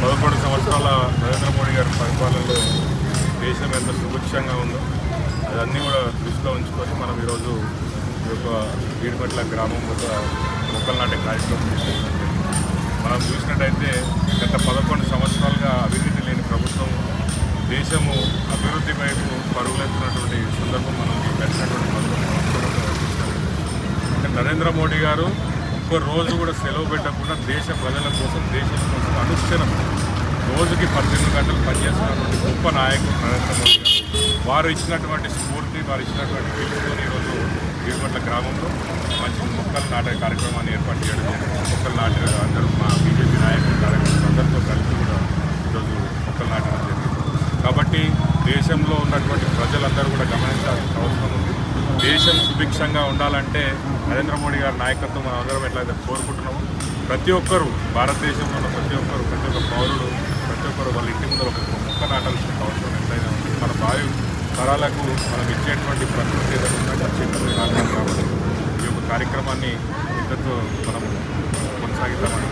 11 సంవత్సరాల నరేంద్ర మోడీ గారి పరిపాలనలో దేశం ఎంత సుభిక్షంగా ఉందో అదన్నీ కూడా దృష్టిలో ఉంచుకొని మనం ఈరోజు ఈ యొక్క వీడిపట్ల గ్రామం వద్ద మొక్కలు నాటే కార్యక్రమం చేస్తున్నాం. మనం చూసినట్టయితే గత 11 సంవత్సరాలుగా అభివృద్ధి లేని ప్రభుత్వం దేశము అభివృద్ధి వైపు పరుగులెత్తున్నటువంటి సందర్భం మనం గడిచినటువంటి 11 సంవత్సరాలుగా చూస్తాం. అంటే నరేంద్ర మోడీ గారు ఒక్క రోజు కూడా సెలవు పెట్టకుండా దేశ ప్రజల కోసం దేశం కోసం అనుక్షణం రోజుకి 18 గంటలు పనిచేస్తున్నటువంటి గొప్ప నాయకుడు నరేంద్ర మోడీ గారు. వారు ఇచ్చినటువంటి స్ఫూర్తి, వారు ఇచ్చినటువంటి పిలుపుతో ఈరోజు వీడిపట్ల గ్రామంలో మంచి మొక్కలు నాటే కార్యక్రమాన్ని ఏర్పాటు చేయడం జరిగింది. మొక్కలు నాటిన అందరూ మా బీజేపీ నాయకులు కార్యక్రమం అందరితో కలిసి కూడా ఈరోజు మొక్కలు నాటడం జరిగింది. కాబట్టి దేశంలో ఉన్నటువంటి ప్రజలందరూ కూడా గమనించాల్సిన అవసరం ఉంది. దేశం సుభిక్షంగా ఉండాలంటే నరేంద్ర మోడీ గారి నాయకత్వం మనం అందరం ఎట్లయితే కోరుకుంటున్నామో ప్రతి ఒక్కరూ భారతదేశంలో ఉన్న ప్రతి ఒక్క పౌరుడు ప్రతి ఒక్కరు వాళ్ళ ఇంటి ముందు ఒక మొక్క నాటాల్సిన అవసరం ఎంతైనా ఉంది. మన భావి తరాలకు మనం ఇచ్చేటువంటి ప్రకృతి ఏదైనా ఉందంటే చెట్లు నాటాలి. కాబట్టి ఈ యొక్క కార్యక్రమాన్ని ఇంతతో మనం కొనసాగిద్దామని